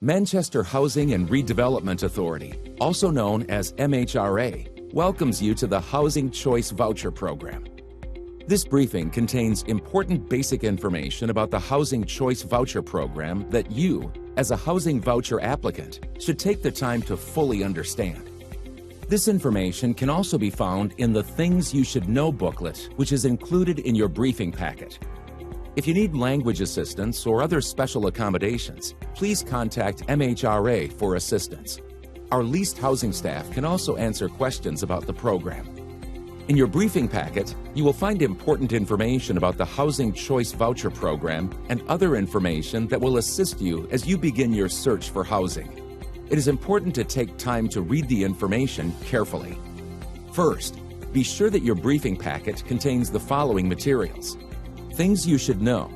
Manchester Housing and Redevelopment Authority, also known as MHRA, welcomes you to the Housing Choice Voucher Program. This briefing contains important basic information about the Housing Choice Voucher Program that you, as a housing voucher applicant, should take the time to fully understand. This information can also be found in the Things You Should Know booklet, which is included in your briefing packet. If you need language assistance or other special accommodations, please contact MHRA for assistance. Our leased housing staff can also answer questions about the program. In your briefing packet, you will find important information about the Housing Choice Voucher Program and other information that will assist you as you begin your search for housing. It is important to take time to read the information carefully. First, be sure that your briefing packet contains the following materials. Things you should know.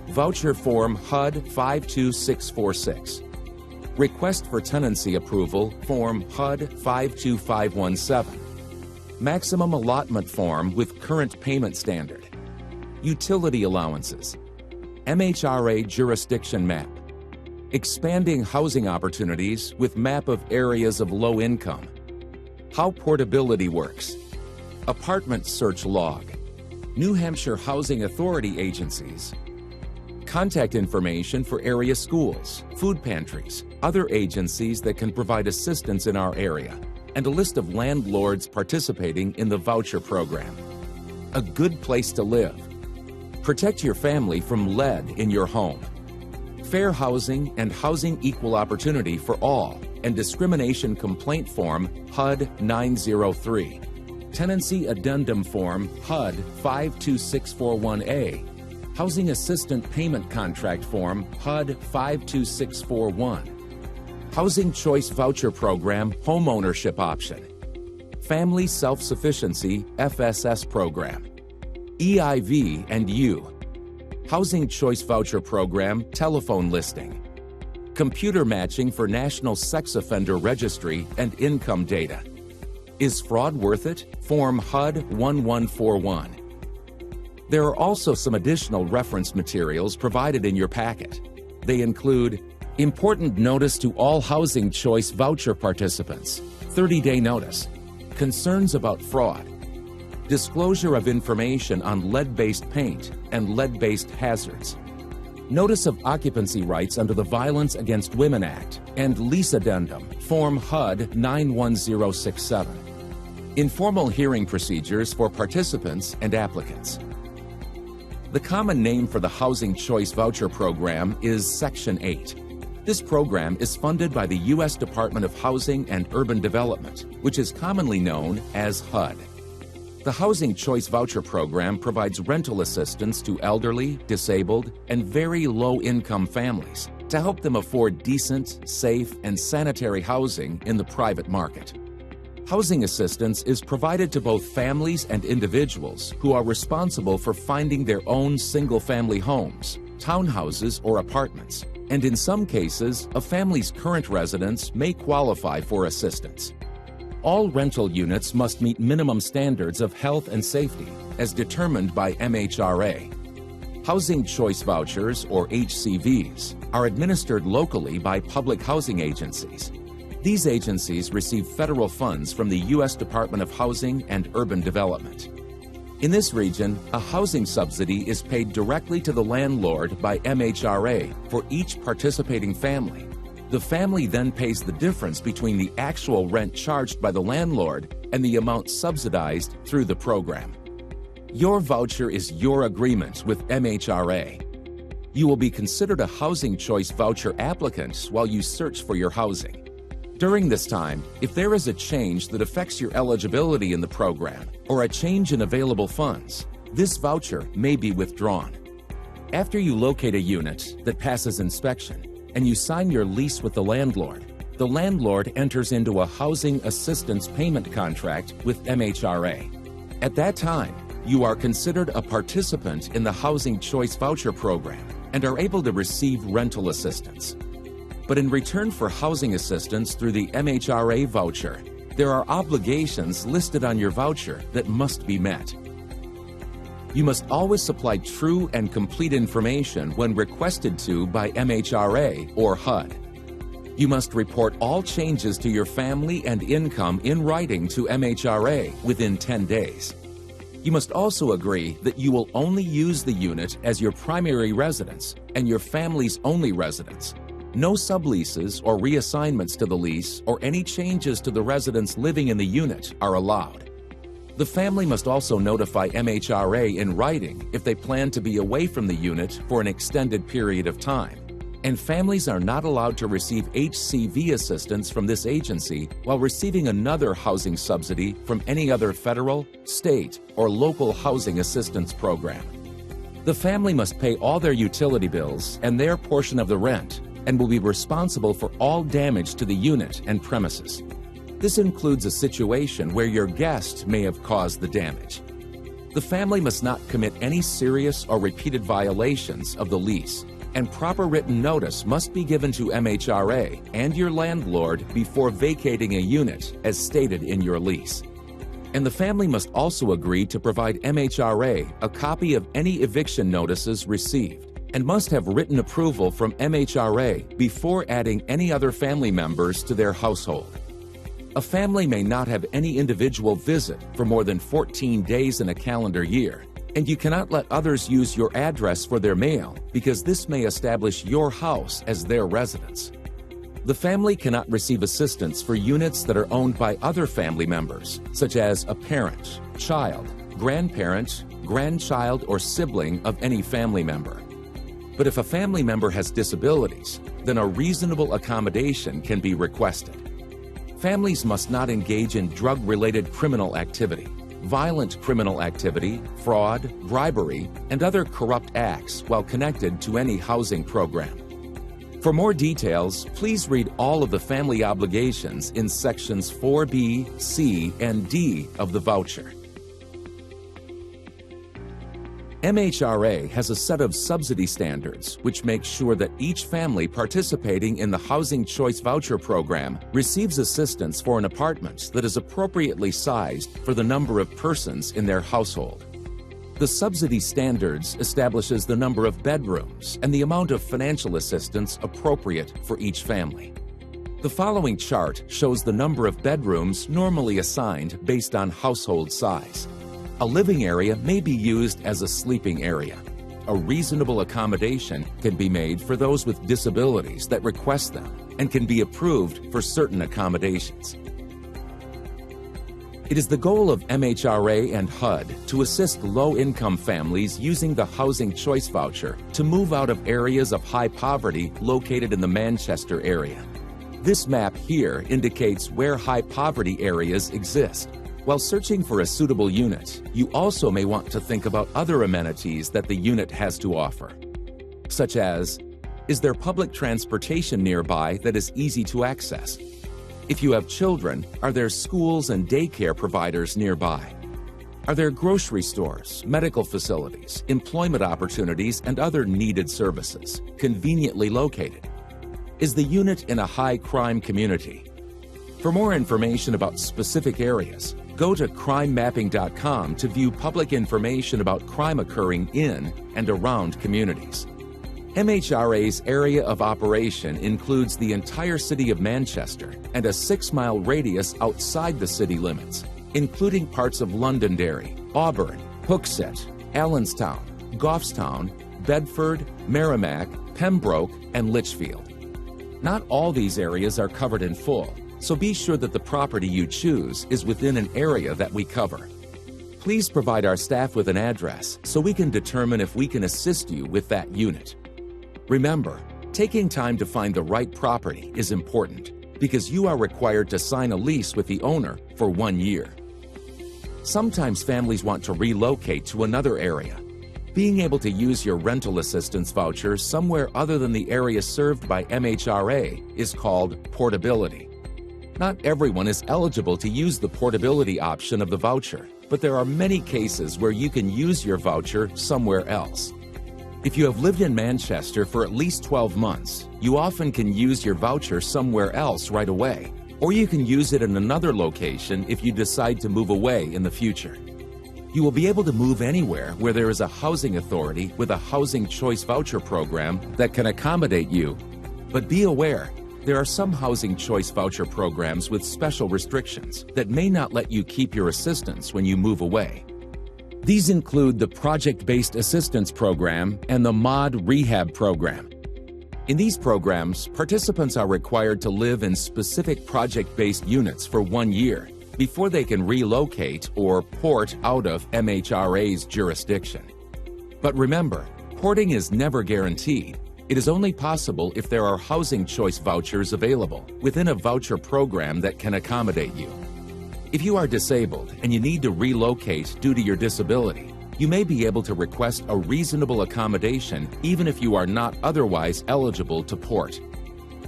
Voucher Form HUD 52646. Request for Tenancy Approval Form HUD 52517. Maximum Allotment Form with Current Payment Standard. Utility Allowances. MHRA Jurisdiction Map. Expanding Housing Opportunities with Map of Areas of Low Income. How Portability Works. Apartment Search Log. New Hampshire Housing Authority agencies. Contact information for area schools, food pantries, other agencies that can provide assistance in our area, and a list of landlords participating in the voucher program. A good place to live. Protect your family from lead in your home. Fair housing and housing equal opportunity for all, and discrimination complaint form HUD 903. Tenancy Addendum Form HUD 52641A, Housing Assistant Payment Contract Form HUD 52641, Housing Choice Voucher Program Homeownership Option, Family Self-Sufficiency FSS Program, EIV and U, Housing Choice Voucher Program Telephone Listing, Computer Matching for National Sex Offender Registry and Income Data. Is fraud worth it? Form HUD 1141. There are also some additional reference materials provided in your packet. They include Important Notice to All Housing Choice Voucher Participants, 30-day notice, Concerns about Fraud, Disclosure of Information on Lead-Based Paint and Lead-Based Hazards, Notice of Occupancy Rights under the Violence Against Women Act, and Lease Addendum, Form HUD 91067. Informal hearing procedures for participants and applicants. The common name for the Housing Choice Voucher Program is Section 8. This program is funded by the U.S. Department of Housing and Urban Development, which is commonly known as HUD. The Housing Choice Voucher Program provides rental assistance to elderly, disabled, and very low-income families to help them afford decent, safe, and sanitary housing in the private market. Housing assistance is provided to both families and individuals who are responsible for finding their own single-family homes, townhouses, or apartments, and in some cases, a family's current residents may qualify for assistance. All rental units must meet minimum standards of health and safety as determined by MHRA. Housing Choice Vouchers, or HCVs, are administered locally by public housing agencies. These agencies receive federal funds from the U.S. Department of Housing and Urban Development. In this region, a housing subsidy is paid directly to the landlord by MHRA for each participating family. The family then pays the difference between the actual rent charged by the landlord and the amount subsidized through the program. Your voucher is your agreement with MHRA. You will be considered a Housing Choice Voucher applicant while you search for your housing. During this time, if there is a change that affects your eligibility in the program or a change in available funds, this voucher may be withdrawn. After you locate a unit that passes inspection and you sign your lease with the landlord enters into a housing assistance payment contract with MHRA. At that time, you are considered a participant in the Housing Choice Voucher Program and are able to receive rental assistance. But in return for housing assistance through the MHRA voucher, there are obligations listed on your voucher that must be met. You must always supply true and complete information when requested to by MHRA or HUD. You must report all changes to your family and income in writing to MHRA within 10 days. You must also agree that you will only use the unit as your primary residence and your family's only residence. No subleases or reassignments to the lease or any changes to the residents living in the unit are allowed. The family must also notify MHRA in writing if they plan to be away from the unit for an extended period of time. And families are not allowed to receive HCV assistance from this agency while receiving another housing subsidy from any other federal, state, or local housing assistance program. The family must pay all their utility bills and their portion of the rent and will be responsible for all damage to the unit and premises. This includes a situation where your guest may have caused the damage. The family must not commit any serious or repeated violations of the lease, and proper written notice must be given to MHRA and your landlord before vacating a unit as stated in your lease. And the family must also agree to provide MHRA a copy of any eviction notices received and must have written approval from MHRA before adding any other family members to their household. A family may not have any individual visit for more than 14 days in a calendar year, and you cannot let others use your address for their mail because this may establish your house as their residence. The family cannot receive assistance for units that are owned by other family members, such as a parent, child, grandparent, grandchild, or sibling of any family member. But if a family member has disabilities, then a reasonable accommodation can be requested. Families must not engage in drug-related criminal activity, violent criminal activity, fraud, bribery, and other corrupt acts while connected to any housing program. For more details, please read all of the family obligations in sections 4B, C, and D of the voucher. MHRA has a set of subsidy standards which make sure that each family participating in the Housing Choice Voucher Program receives assistance for an apartment that is appropriately sized for the number of persons in their household. The subsidy standards establishes the number of bedrooms and the amount of financial assistance appropriate for each family. The following chart shows the number of bedrooms normally assigned based on household size. A living area may be used as a sleeping area. A reasonable accommodation can be made for those with disabilities that request them and can be approved for certain accommodations. It is the goal of MHRA and HUD to assist low-income families using the Housing Choice Voucher to move out of areas of high poverty located in the Manchester area. This map here indicates where high poverty areas exist. While searching for a suitable unit, you also may want to think about other amenities that the unit has to offer, such as, is there public transportation nearby that is easy to access? If you have children, are there schools and daycare providers nearby? Are there grocery stores, medical facilities, employment opportunities, and other needed services conveniently located? Is the unit in a high-crime community? For more information about specific areas, go to crimemapping.com to view public information about crime occurring in and around communities. MHRA's area of operation includes the entire city of Manchester and a 6-mile radius outside the city limits, including parts of Londonderry, Auburn, Hooksett, Allenstown, Goffstown, Bedford, Merrimack, Pembroke, and Litchfield. Not all these areas are covered in full, so be sure that the property you choose is within an area that we cover. Please provide our staff with an address so we can determine if we can assist you with that unit. Remember, taking time to find the right property is important because you are required to sign a lease with the owner for 1 year. Sometimes families want to relocate to another area. Being able to use your rental assistance voucher somewhere other than the area served by MHRA is called portability. Not everyone is eligible to use the portability option of the voucher, but there are many cases where you can use your voucher somewhere else. If you have lived in Manchester for at least 12 months, you often can use your voucher somewhere else right away, or you can use it in another location if you decide to move away in the future. You will be able to move anywhere where there is a housing authority with a Housing Choice Voucher program that can accommodate you. But be aware, There are some Housing Choice Voucher programs with special restrictions that may not let you keep your assistance when you move away. These include the Project-Based Assistance Program and the MOD Rehab Program. In these programs, participants are required to live in specific project-based units for 1 year before they can relocate or port out of MHRA's jurisdiction. But remember, porting is never guaranteed. It is only possible if there are Housing Choice Vouchers available within a voucher program that can accommodate you. If you are disabled and you need to relocate due to your disability, you may be able to request a reasonable accommodation even if you are not otherwise eligible to port.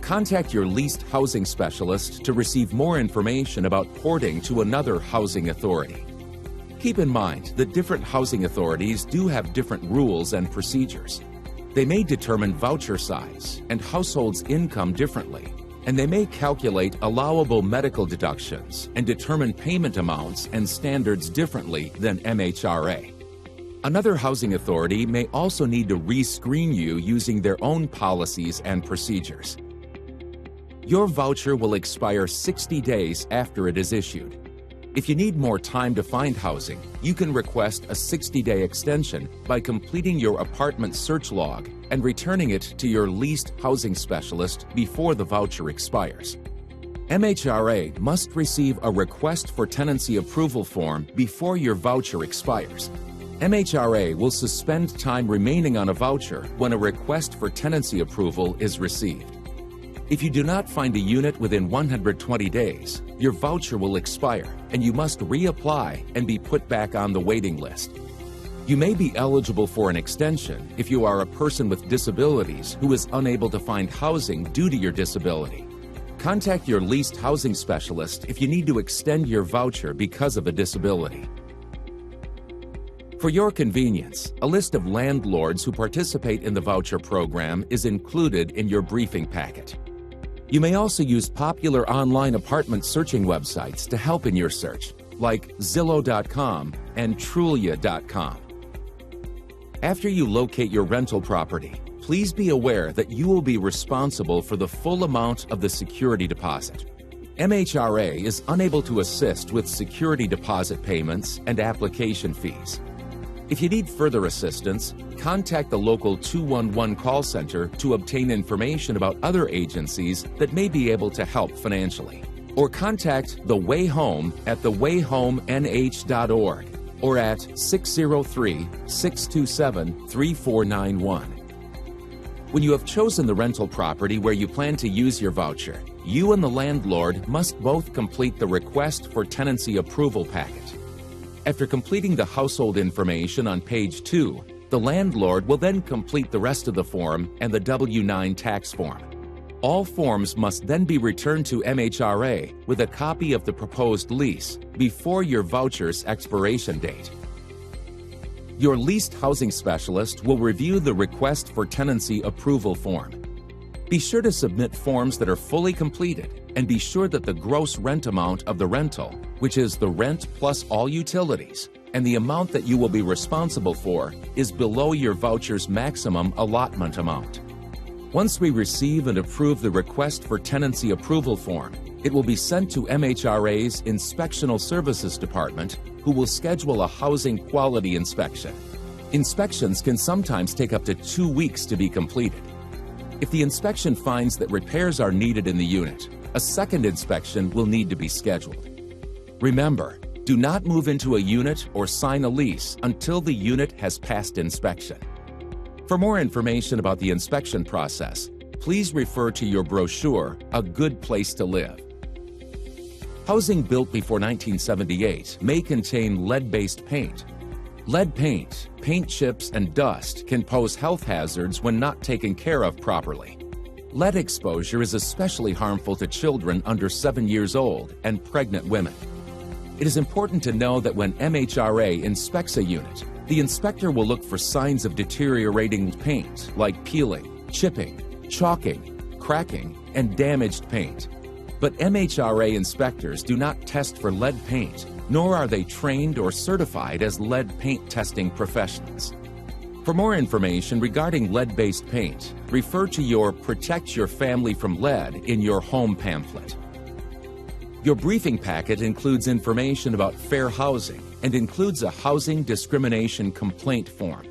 Contact your leased housing specialist to receive more information about porting to another housing authority. Keep in mind that different housing authorities do have different rules and procedures. They may determine voucher size and household's income differently, and they may calculate allowable medical deductions and determine payment amounts and standards differently than MHRA. Another housing authority may also need to re-screen you using their own policies and procedures. Your voucher will expire 60 days after it is issued. If you need more time to find housing, you can request a 60-day extension by completing your apartment search log and returning it to your leased housing specialist before the voucher expires. MHRA must receive a request for tenancy approval form before your voucher expires. MHRA will suspend time remaining on a voucher when a request for tenancy approval is received. If you do not find a unit within 120 days, your voucher will expire and you must reapply and be put back on the waiting list. You may be eligible for an extension if you are a person with disabilities who is unable to find housing due to your disability. Contact your leased housing specialist if you need to extend your voucher because of a disability. For your convenience, a list of landlords who participate in the voucher program is included in your briefing packet. You may also use popular online apartment searching websites to help in your search, like Zillow.com and Trulia.com. After you locate your rental property, please be aware that you will be responsible for the full amount of the security deposit. MHRA is unable to assist with security deposit payments and application fees. If you need further assistance, contact the local 211 call center to obtain information about other agencies that may be able to help financially. Or contact The Way Home at thewayhomeh.org or at 603-627-3491. When you have chosen the rental property where you plan to use your voucher, you and the landlord must both complete the request for tenancy approval packet. After completing the household information on page 2, the landlord will then complete the rest of the form and the W-9 tax form. All forms must then be returned to MHRA with a copy of the proposed lease before your voucher's expiration date. Your leased housing specialist will review the request for tenancy approval form. Be sure to submit forms that are fully completed and be sure that the gross rent amount of the rental, which is the rent plus all utilities, and the amount that you will be responsible for is below your voucher's maximum allotment amount. Once we receive and approve the request for tenancy approval form, it will be sent to MHRA's Inspectional Services Department, who will schedule a housing quality inspection. Inspections can sometimes take up to 2 weeks to be completed. If the inspection finds that repairs are needed in the unit, a second inspection will need to be scheduled. Remember, do not move into a unit or sign a lease until the unit has passed inspection. For more information about the inspection process, please refer to your brochure, A Good Place to Live. Housing built before 1978 may contain lead-based paint. Lead paint, paint chips, and dust can pose health hazards when not taken care of properly. Lead exposure is especially harmful to children under 7 years old and pregnant women. It is important to know that when MHRA inspects a unit, the inspector will look for signs of deteriorating paint like peeling, chipping, chalking, cracking, and damaged paint. But MHRA inspectors do not test for lead paint, nor are they trained or certified as lead paint testing professionals. For more information regarding lead-based paint, refer to your Protect Your Family from Lead in Your Home pamphlet. Your briefing packet includes information about fair housing and includes a housing discrimination complaint form.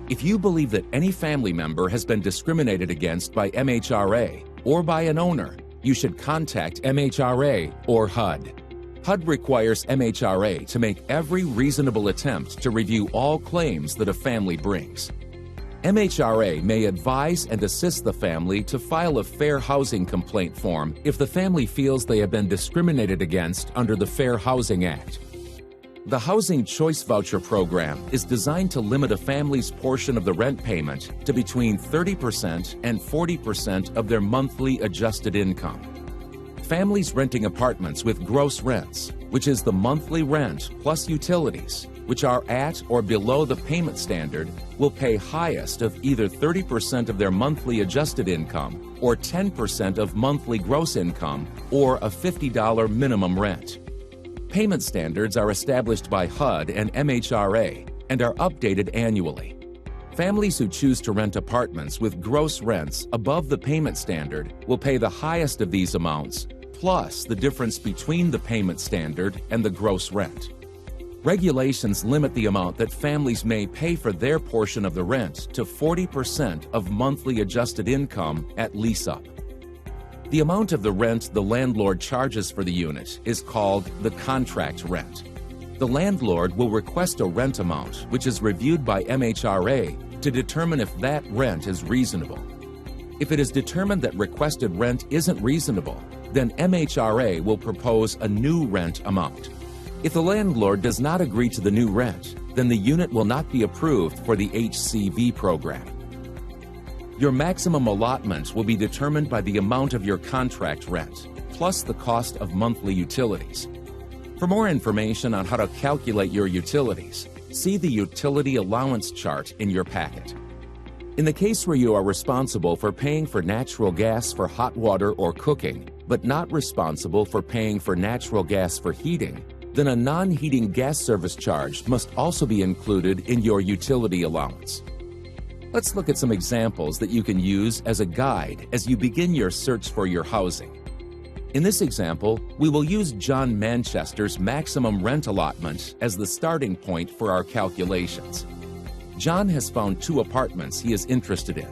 If you believe that any family member has been discriminated against by MHRA or by an owner, you should contact MHRA or HUD. HUD requires MHRA to make every reasonable attempt to review all claims that a family brings. MHRA may advise and assist the family to file a fair housing complaint form if the family feels they have been discriminated against under the Fair Housing Act. The Housing Choice Voucher Program is designed to limit a family's portion of the rent payment to between 30% and 40% of their monthly adjusted income. Families renting apartments with gross rents, which is the monthly rent plus utilities, which are at or below the payment standard, will pay highest of either 30% of their monthly adjusted income or 10% of monthly gross income or a $50 minimum rent. Payment standards are established by HUD and MHRA and are updated annually. Families who choose to rent apartments with gross rents above the payment standard will pay the highest of these amounts, plus the difference between the payment standard and the gross rent. Regulations limit the amount that families may pay for their portion of the rent to 40% of monthly adjusted income at lease-up. The amount of the rent the landlord charges for the unit is called the contract rent. The landlord will request a rent amount, which is reviewed by MHRA to determine if that rent is reasonable. If it is determined that requested rent isn't reasonable, then MHRA will propose a new rent amount. If the landlord does not agree to the new rent, then the unit will not be approved for the HCV program. Your maximum allotment will be determined by the amount of your contract rent, plus the cost of monthly utilities. For more information on how to calculate your utilities, see the utility allowance chart in your packet. In the case where you are responsible for paying for natural gas for hot water or cooking, but not responsible for paying for natural gas for heating, then a non-heating gas service charge must also be included in your utility allowance. Let's look at some examples that you can use as a guide as you begin your search for your housing. In this example, we will use John Manchester's maximum rent allotment as the starting point for our calculations. John has found 2 apartments he is interested in.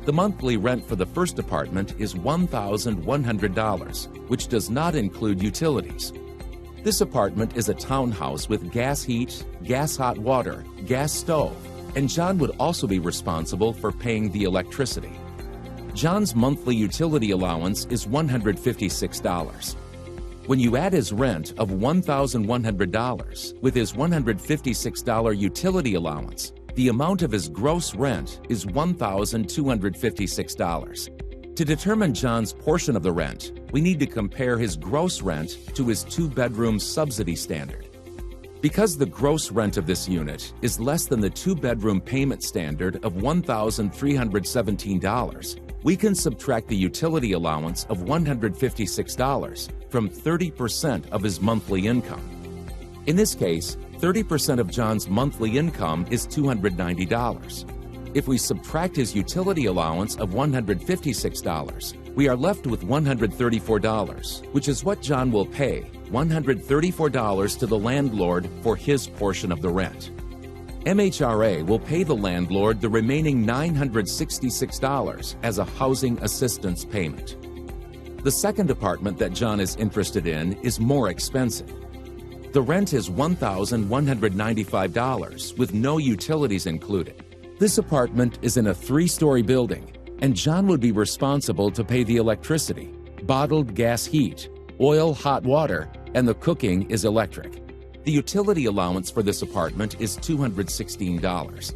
The monthly rent for the first apartment is $1,100, which does not include utilities. This apartment is a townhouse with gas heat, gas hot water, gas stove, and John would also be responsible for paying the electricity. John's monthly utility allowance is $156. When you add his rent of $1,100 with his $156 utility allowance, the amount of his gross rent is $1,256. To determine John's portion of the rent, we need to compare his gross rent to his 2-bedroom subsidy standard. Because the gross rent of this unit is less than the 2-bedroom payment standard of $1,317, we can subtract the utility allowance of $156 from 30% of his monthly income. In this case, 30% of John's monthly income is $290. If we subtract his utility allowance of $156, we are left with $134, which is what John will pay, $134 to the landlord for his portion of the rent. MHRA will pay the landlord the remaining $966 as a housing assistance payment. The second apartment that John is interested in is more expensive. The rent is $1,195 with no utilities included. This apartment is in a 3-story building, and John would be responsible to pay the electricity, bottled gas heat, oil hot water, and the cooking is electric. The utility allowance for this apartment is $216.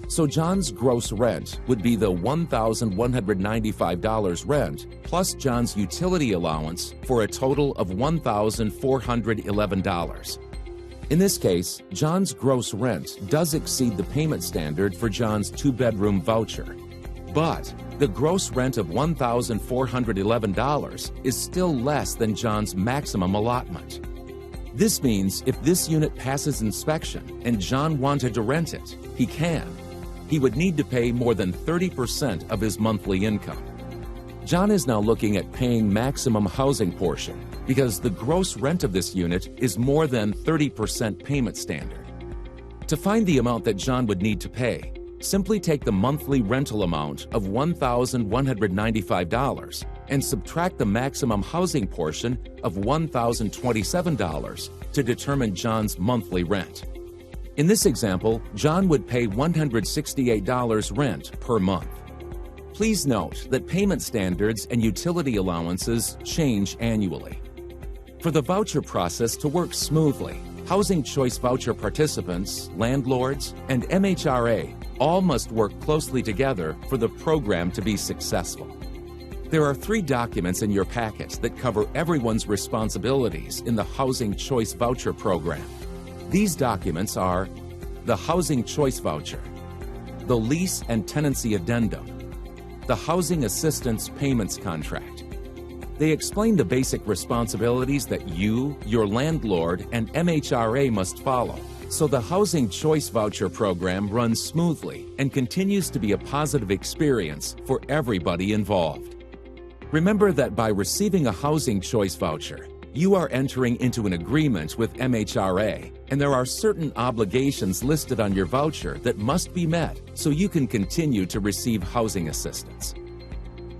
So John's gross rent would be the $1,195 rent plus John's utility allowance for a total of $1,411. In this case, John's gross rent does exceed the payment standard for John's 2-bedroom voucher. But the gross rent of $1,411 is still less than John's maximum allotment. This means if this unit passes inspection and John wanted to rent it, he can. he would need to pay more than 30% of his monthly income. John is now looking at paying maximum housing portion because the gross rent of this unit is more than 30% payment standard. To find the amount that John would need to pay, simply take the monthly rental amount of $1,195 and subtract the maximum housing portion of $1,027 to determine John's monthly rent. In this example, John would pay $168 rent per month. Please note that payment standards and utility allowances change annually. For the voucher process to work smoothly, Housing Choice Voucher participants, landlords, and MHRA all must work closely together for the program to be successful. There are 3 documents in your packet that cover everyone's responsibilities in the Housing Choice Voucher program. These documents are the Housing Choice Voucher, the Lease and Tenancy Addendum, the Housing Assistance Payments Contract. They explain the basic responsibilities that you, your landlord, and MHRA must follow, so the Housing Choice Voucher program runs smoothly and continues to be a positive experience for everybody involved. Remember that by receiving a Housing Choice Voucher, you are entering into an agreement with MHRA, and there are certain obligations listed on your voucher that must be met so you can continue to receive housing assistance.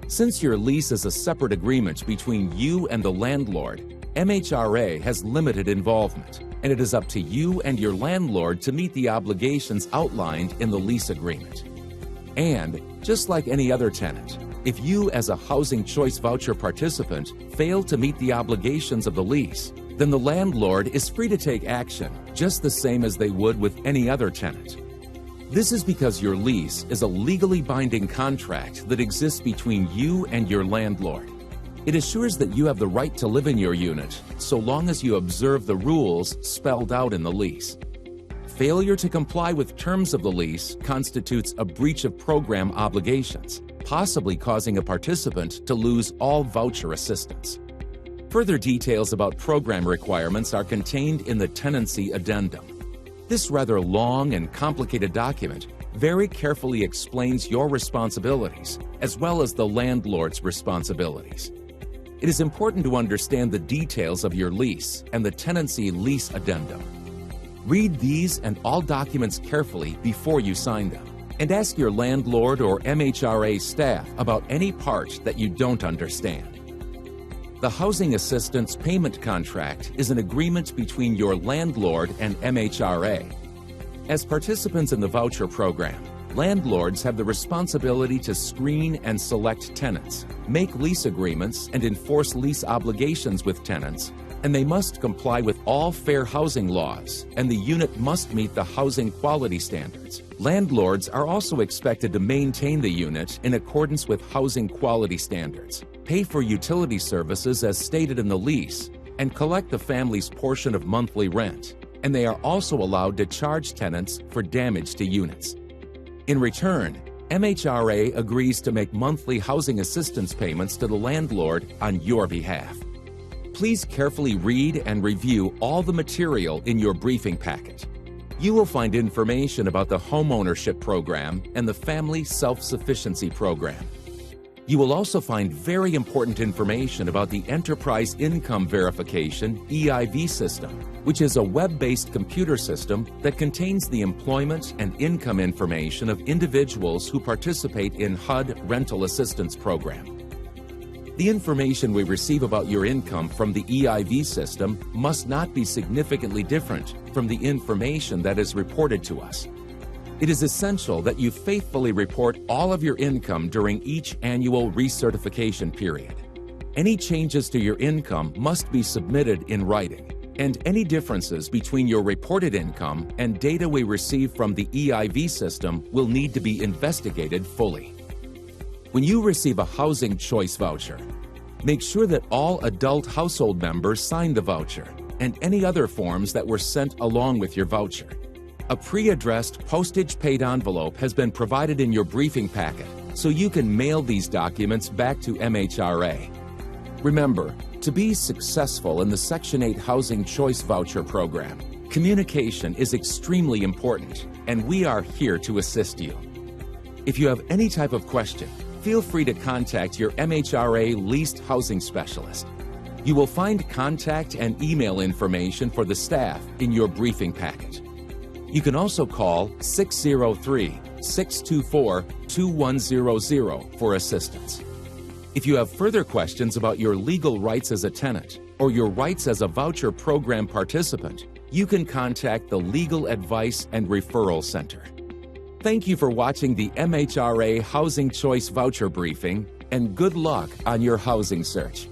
Since your lease is a separate agreement between you and the landlord, MHRA has limited involvement, and it is up to you and your landlord to meet the obligations outlined in the lease agreement. And, just like any other tenant, if you as a Housing Choice Voucher participant fail to meet the obligations of the lease, then the landlord is free to take action, just the same as they would with any other tenant. This is because your lease is a legally binding contract that exists between you and your landlord. It assures that you have the right to live in your unit so long as you observe the rules spelled out in the lease. Failure to comply with terms of the lease constitutes a breach of program obligations, possibly causing a participant to lose all voucher assistance. Further details about program requirements are contained in the Tenancy Addendum. This rather long and complicated document very carefully explains your responsibilities as well as the landlord's responsibilities. It is important to understand the details of your lease and the Tenancy Lease Addendum. Read these and all documents carefully before you sign them, and ask your landlord or MHRA staff about any part that you don't understand. The Housing Assistance Payment Contract is an agreement between your landlord and MHRA. As participants in the voucher program, landlords have the responsibility to screen and select tenants, make lease agreements and enforce lease obligations with tenants, and they must comply with all fair housing laws, and the unit must meet the housing quality standards. Landlords are also expected to maintain the unit in accordance with housing quality standards, pay for utility services as stated in the lease, and collect the family's portion of monthly rent, and they are also allowed to charge tenants for damage to units. In return, MHRA agrees to make monthly housing assistance payments to the landlord on your behalf. Please carefully read and review all the material in your briefing packet. You will find information about the Homeownership Program and the Family Self-Sufficiency Program. You will also find very important information about the Enterprise Income Verification (EIV) system, which is a web-based computer system that contains the employment and income information of individuals who participate in HUD Rental Assistance Program. The information we receive about your income from the EIV system must not be significantly different from the information that is reported to us. It is essential that you faithfully report all of your income during each annual recertification period. Any changes to your income must be submitted in writing, and any differences between your reported income and data we receive from the EIV system will need to be investigated fully. When you receive a Housing Choice Voucher, make sure that all adult household members sign the voucher and any other forms that were sent along with your voucher. A pre-addressed postage-paid envelope has been provided in your briefing packet, so you can mail these documents back to MHRA. Remember, to be successful in the Section 8 Housing Choice Voucher Program, communication is extremely important, and we are here to assist you. If you have any type of question, feel free to contact your MHRA leased housing specialist. You will find contact and email information for the staff in your briefing packet. You can also call 603-624-2100 for assistance. If you have further questions about your legal rights as a tenant or your rights as a voucher program participant, you can contact the Legal Advice and Referral Center. Thank you for watching the MHRA Housing Choice Voucher Briefing, and good luck on your housing search.